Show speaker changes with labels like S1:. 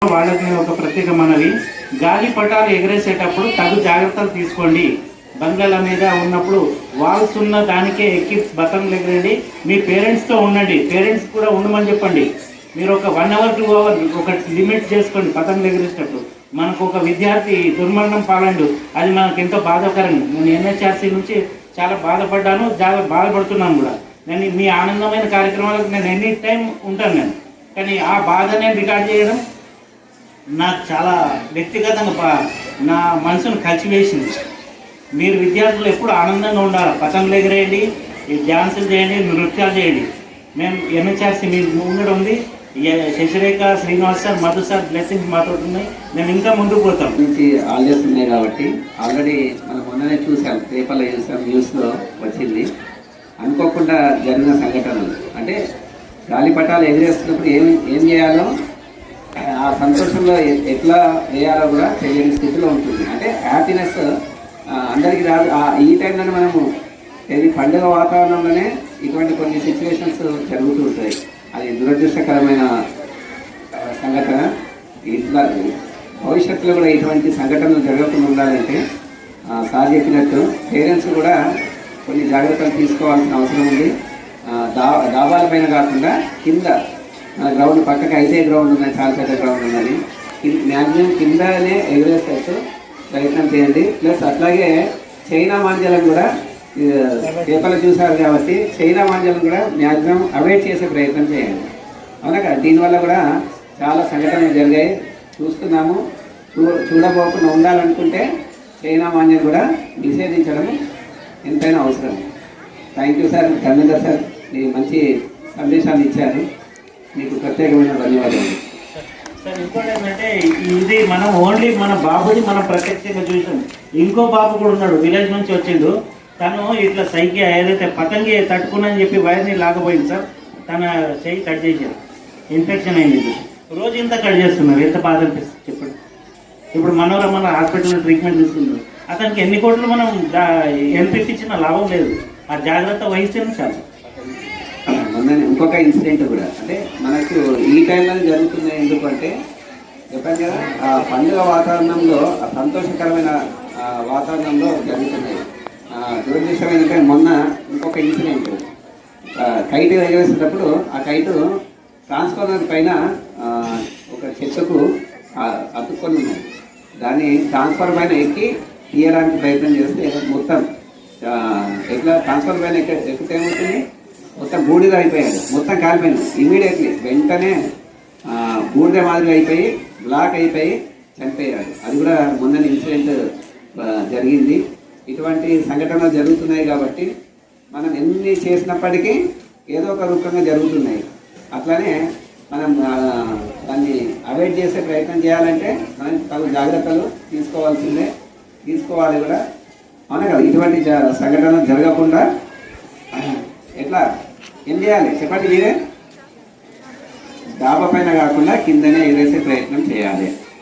S1: వాళ్ళకి ఒక ప్రత్యేక మనవి, గాలి పటాలు ఎగరేసేటప్పుడు తగు జాగ్రత్తలు తీసుకోండి. బంగ్లాల మీద ఉన్నప్పుడు వాల్స్ ఉన్న దానికే ఎక్కి బతంగులు ఎగరండి. మీ పేరెంట్స్తో ఉండండి, పేరెంట్స్ కూడా ఉండమని చెప్పండి. మీరు ఒక 1 అవర్ 2 అవర్ ఒక లిమిట్ చేసుకోండి పతంగులు ఎగరేసేటప్పుడు. మనకు ఒక విద్యార్థి దుర్మరణం పాలండు, అది మనకు ఎంతో బాధాకరం. నేను ఎన్హెచ్ఆర్సీ నుంచి చాలా బాధపడ్డాను, చాలా బాధపడుతున్నాను కూడా. నేను మీ ఆనందమైన కార్యక్రమాలకు నేను ఎనీ టైం ఉంటాను నేను, కానీ ఆ బాధనే రికార్డ్ చేయడం నాకు చాలా వ్యక్తిగతంగా నా మనసును కలిసివేసింది. మీరు విద్యార్థులు ఎప్పుడు ఆనందంగా ఉండాలి, పతంగులు ఎగరేయండి, డ్యాన్సులు చేయండి, నృత్యాలు చేయండి. మేము ఎన్హెచ్ఆర్సీ మీ ముందు ఉంది, Sasirekha, Srinivas sir, Madhu sir blessings మాతో ఉన్నాయి. మేము ఇంకా ముందుకు పోతాం.
S2: నుంచి ఆల్డేస్ ఉన్నాయి కాబట్టి ఆల్రెడీ మనం మొన్ననే చూసాం, పేపర్లో చూసాం, న్యూస్లో వచ్చింది. అనుకోకుండా జరిగిన సంఘటనలు అంటే గాలిపటాలు ఎగిరేస్తున్నప్పుడు ఏం చేయాలో, ఆ సంతోషంలో ఎట్లా వేయాలో కూడా తెలియని స్థితిలో ఉంటుంది. అంటే హ్యాపీనెస్ అందరికీ రాదు. ఈ టైంలోనే మనము ఇది పండుగ వాతావరణంలోనే ఇటువంటి కొన్ని సిచ్యువేషన్స్ జరుగుతూ ఉంటాయి. అది దురదృష్టకరమైన సంఘటన. ఇట్లా భవిష్యత్తులో కూడా ఇటువంటి సంఘటనలు జరగకుండా ఉండాలంటే సార్ చెప్పినట్టు పేరెంట్స్ కూడా కొన్ని జాగ్రత్తలు తీసుకోవాల్సిన అవసరం ఉంది. డాబాల పైన కాకుండా కింద గ్రౌండ్ పక్కకి అయితే గ్రౌండ్ ఉన్నాయి, చాలా పెద్ద గ్రౌండ్ ఉన్నది, మ్యాక్సిమం కిందనే ఎగరేసేట్టు ప్రయత్నం చేయండి. ప్లస్ అట్లాగే చైనా మాంజలను కూడా పేపర్లు చూసారు కాబట్టి చైనా మాంజలను కూడా మ్యాక్సిమం అవాయిడ్ చేసే ప్రయత్నం చేయండి. అవునా, దీనివల్ల కూడా చాలా సంఘటనలు జరిగాయి, చూస్తున్నాము. చూడబోకుండా ఉండాలనుకుంటే చైనా మాంజను కూడా నిషేధించడం ఎంతైనా అవసరం. Thank you sir, Dharmender sir, మీరు మంచి సందేశాన్ని ఇచ్చారు, మీకు ప్రత్యేకమైన ధన్యవాదాలు
S1: సార్. ఇంకోటి ఏంటంటే ఇది మనం ఓన్లీ మన బాబుని మనం ప్రత్యక్షంగా చూసాం. ఇంకో బాబు కూడా ఉన్నాడు, విలేజ్ నుంచి వచ్చిండు. తను ఇట్లా సైకి ఏదైతే పతంగి తట్టుకున్నాని చెప్పి వైర్ని లాగపోయింది సార్, తన చెయ్యి కట్ చేశారు, ఇన్ఫెక్షన్ అయింది. రోజు ఇంత కట్ చేస్తున్నారు, ఎంత బాధ అనిపిస్తుంది చెప్పండి. ఇప్పుడు మనోరమణ హాస్పిటల్లో ట్రీట్మెంట్ తీసుకున్నారు. అతనికి ఎన్ని కోట్లు మనం ఎంత ఇచ్చిన లాభం లేదు, ఆ జాగ్రత్త వహిస్తేనే చాలు.
S2: మొన్న ఇంకొక ఇన్సిడెంట్ కూడా అంటే మనకు ఈ టైంలో జరుగుతున్నాయి. ఎందుకంటే చెప్పాను కదా, ఆ పండుగ వాతావరణంలో, ఆ సంతోషకరమైన వాతావరణంలో జరుగుతున్నాయి. దురదృష్టం ఏంటంటే మొన్న ఇంకొక ఇన్సిడెంట్, కైట్ ఎగరేసేటప్పుడు ఆ కైటు ట్రాన్స్ఫార్మర్ పైన ఒక చెట్టుకు అతుక్కొని ఉన్నాయి. దాన్ని ట్రాన్స్ఫార్మర్ పైన ఎక్కి తీయడానికి ప్రయత్నం చేస్తే మొత్తం ఎట్లా ట్రాన్స్ఫార్మర్ పైన ఎక్కితే ఏమవుతుంది, మొత్తం బూడిద అయిపోయాడు, మొత్తం కాలిపోయింది. ఇమీడియట్లీ వెంటనే బూడిద మాదిరి అయిపోయి బ్లాక్ అయిపోయి చనిపోయాడు. అది కూడా మొన్న ఇన్సిడెంట్ జరిగింది. ఇటువంటి సంఘటనలు జరుగుతున్నాయి కాబట్టి మనం ఎన్ని చేసినప్పటికీ ఏదో ఒక రూపంగా జరుగుతున్నాయి. అట్లానే మనం దాన్ని అవాయిడ్ చేసే ప్రయత్నం చేయాలంటే మనం తగు జాగ్రత్తలు తీసుకోవాలి కూడా. అవునా కదా, ఇటువంటి సంఘటనలు జరగకుండా ఎట్లా ఏం చేయాలి చెప్పండి మీరే. డాబా పైన కాకుండా కిందనే ఎగరేసే ప్రయత్నం చేయాలి.